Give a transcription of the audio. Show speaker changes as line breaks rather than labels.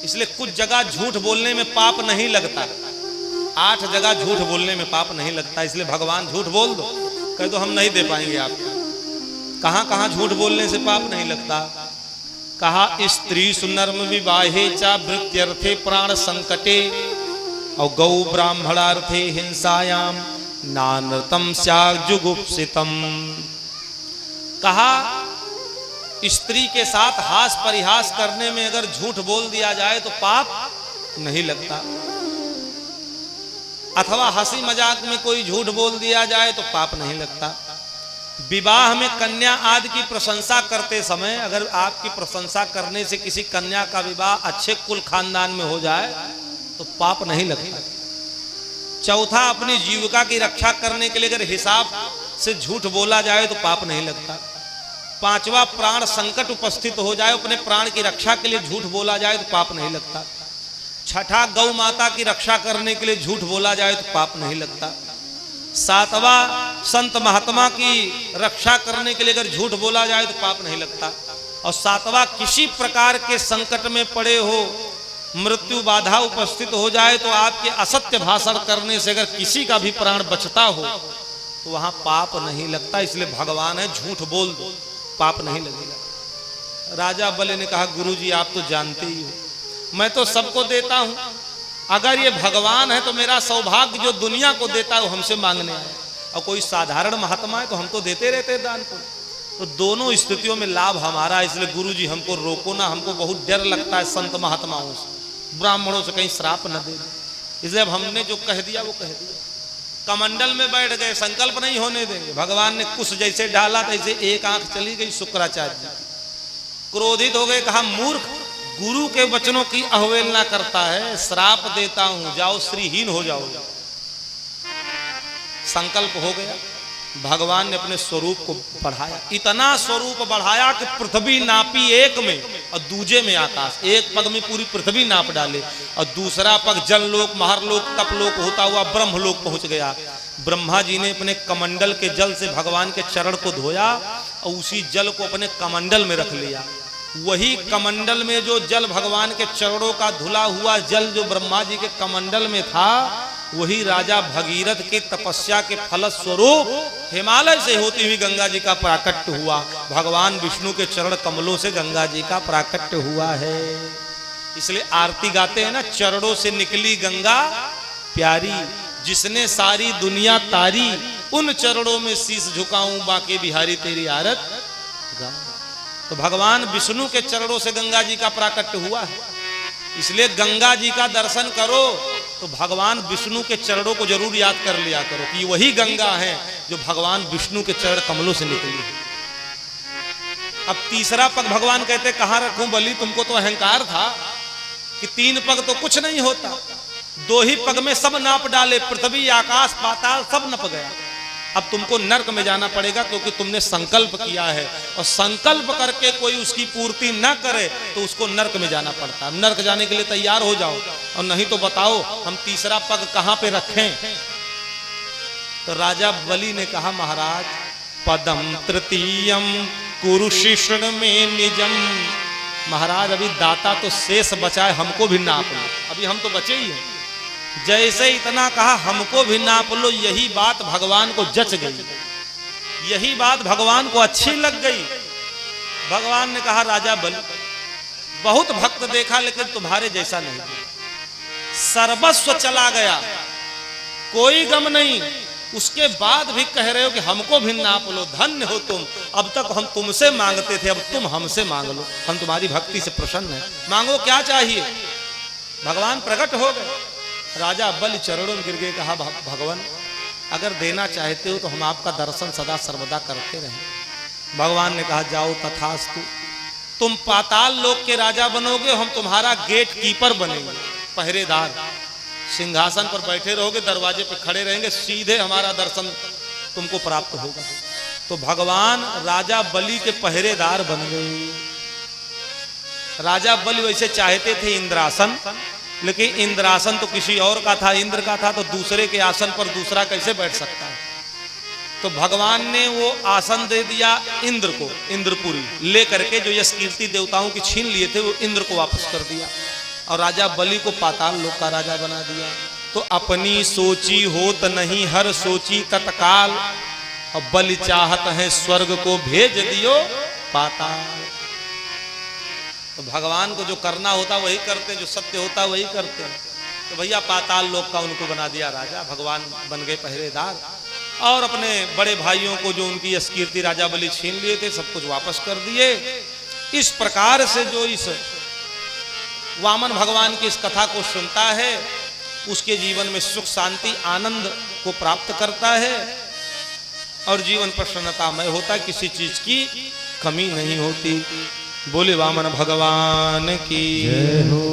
इसलिए कुछ जगह झूठ बोलने में पाप नहीं लगता, 8 जगह झूठ बोलने में पाप नहीं लगता। इसलिए भगवान झूठ बोल दो, कह दो हम नहीं दे पाएंगे आपको। कहां कहां झूठ बोलने से पाप नहीं लगता? कहा स्त्री सुनर्म विवाहे चा भृत्यर्थे प्राण संकटे और गौ ब्राह्मणार्थे हिंसायाम नानृतम स्याजुगुप्सितम। कहा स्त्री के साथ हास परिहास करने में अगर झूठ बोल दिया जाए तो पाप नहीं लगता, अथवा हंसी मजाक में कोई झूठ बोल दिया जाए तो पाप नहीं लगता। विवाह में कन्या आदि की प्रशंसा करते समय अगर आपकी प्रशंसा करने से किसी कन्या का विवाह अच्छे कुल खानदान में हो जाए तो पाप नहीं लगता। चौथा, अपनी जीविका की रक्षा करने के लिए अगर हिसाब से झूठ बोला जाए तो पाप नहीं लगता। पांचवा, प्राण संकट उपस्थित हो जाए, अपने प्राण की रक्षा के लिए झूठ बोला जाए तो पाप नहीं लगता। छठा, गौ माता की रक्षा करने के लिए झूठ बोला जाए तो पाप नहीं लगता। सातवा, संत महात्मा की रक्षा करने के लिए अगर झूठ बोला जाए तो पाप नहीं लगता। और सातवा, किसी प्रकार के संकट में पड़े हो, मृत्यु बाधा उपस्थित हो जाए तो आपके असत्य भाषण करने से अगर किसी का भी प्राण बचता हो तो वहां पाप नहीं लगता। इसलिए भगवान है झूठ बोल दो, पाप नहीं लगेगा। राजा बलि ने कहा गुरुजी आप तो जानते ही हो, मैं तो सबको देता हूं, अगर ये भगवान है तो मेरा सौभाग्य जो दुनिया को देता है वो हमसे मांगने आए, और कोई साधारण महात्मा है तो हम तो देते रहते हैं दान को। तो दोनों स्थितियों में लाभ हमारा, इसलिए गुरुजी हमको रोको ना, हमको बहुत डर लगता है संत महात्माओं से, ब्राह्मणों से कहीं श्राप न दे दे। इसलिए अब हमने जो कह दिया वो कह दिया। कमंडल में बैठ गए, संकल्प नहीं होने देंगे। भगवान ने कुछ जैसे डाला तैसे एक आंख चली गई शुक्राचार्य जी। क्रोधित हो गए, कहा मूर्ख, गुरु के वचनों की अवहेलना करता है, श्राप देता हूं, जाओ श्रीहीन हो जाओ। संकल्प हो गया, भगवान ने अपने स्वरूप को बढ़ाया, इतना स्वरूप बढ़ाया कि पृथ्वी नापी एक में और दूजे में आकाश, एक पग में पूरी पृथ्वी नाप डाले और दूसरा पग जललोक महरलोक तपलोक होता हुआ ब्रह्मलोक पहुंच गया। ब्रह्मा जी ने अपने कमंडल के जल से भगवान के चरण को धोया और उसी जल को अपने कमंडल में रख लिया। वही कमंडल में जो जल भगवान के चरणों का धुला हुआ जल जो ब्रह्मा जी के कमंडल में था, वही राजा भगीरथ की तपस्या के फल स्वरूप हिमालय से होती हुई गंगा जी का प्राकट्य हुआ। भगवान विष्णु के चरण कमलों से गंगा जी का प्राकट्य हुआ है। इसलिए आरती गाते हैं ना, चरणों से निकली गंगा प्यारी, जिसने सारी दुनिया तारी, उन चरणों में शीश झुकाऊं बाके बिहारी तेरी आरत गा। तो भगवान विष्णु के चरणों से गंगा जी का प्राकट्य हुआ है। इसलिए गंगा जी का दर्शन करो तो भगवान विष्णु के चरणों को जरूर याद कर लिया करो कि वही गंगा है जो भगवान विष्णु के चरण कमलों से निकली है। अब तीसरा पग भगवान कहते कहां रखूं बलि, तुमको तो अहंकार था कि 3 पग तो कुछ नहीं होता, 2 ही पग में सब नाप डाले, पृथ्वी आकाश पाताल सब नप गया। अब तुमको नर्क में जाना पड़ेगा क्योंकि तुमने संकल्प किया है, और संकल्प करके कोई उसकी पूर्ति न करे तो उसको नर्क में जाना पड़ता है। नर्क जाने के लिए तैयार हो जाओ, और नहीं तो बताओ हम तीसरा पग कहां पे रखें। तो राजा बलि ने कहा महाराज पदम तृतीयम कुरुशिष्ण में निजम। महाराज अभी दाता तो शेष बचा है, हमको भी नाप लो, अभी हम तो बचे ही हैं। जैसे इतना कहा हमको भी नाप लो, यही बात भगवान को जच गई, यही बात भगवान को अच्छी लग गई। भगवान ने कहा राजा बलि बहुत भक्त देखा लेकिन तुम्हारे जैसा नहीं, सर्वस्व चला गया, कोई गम नहीं, उसके बाद भी कह रहे हो कि हमको भी नाप लो, धन्य हो तुम। अब तक हम तुमसे मांगते थे, अब तुम हमसे मांग लो, हम तुम्हारी भक्ति से प्रसन्न हैं, मांगो क्या चाहिए। भगवान प्रकट हो गए। राजा बलि चरणों में गिर गए, कहा भगवान अगर देना चाहते हो तो हम आपका दर्शन सदा सर्वदा करते रहें। भगवान ने कहा जाओ तथास्तु, तुम पाताल लोक के राजा बनोगे, हम तुम्हारा गेट कीपर बनेंगे, पहरेदार, सिंहासन पर बैठे रहोगे, दरवाजे पे खड़े रहेंगे, सीधे हमारा दर्शन तुमको प्राप्त होगा। तो भगवान राजा बलि के पहरेदार बन गए। राजा बलि वैसे चाहते थे इंद्रासन, लेकिन इंद्रासन तो किसी और का था, इंद्र का था, तो दूसरे के आसन पर दूसरा कैसे बैठ सकता है। तो भगवान ने वो आसन दे दिया इंद्र को, इंद्रपुरी ले करके जो यश कीर्ति देवताओं की छीन लिए थे वो इंद्र को वापस कर दिया। और राजा बलि को पाताल लोक का राजा बना दिया। तो अपनी सोची होत नहीं हर सोची तत्काल, और बलि चाहत है स्वर्ग को भेज दियो पाताल। तो भगवान को जो करना होता वही करते, जो सत्य होता वही करते। तो भैया पाताल लोक का उनको बना दिया राजा, भगवान बन गए पहरेदार। और अपने बड़े भाइयों को जो उनकी यशकीर्ति राजा बलि छीन लिए थे सब कुछ वापस कर दिए। इस प्रकार से जो इस वामन भगवान की इस कथा को सुनता है उसके जीवन में सुख शांति आनंद को प्राप्त करता है और जीवन प्रसन्नतामय होता, किसी चीज की कमी नहीं होती। बोले वामन भगवान की जय हो।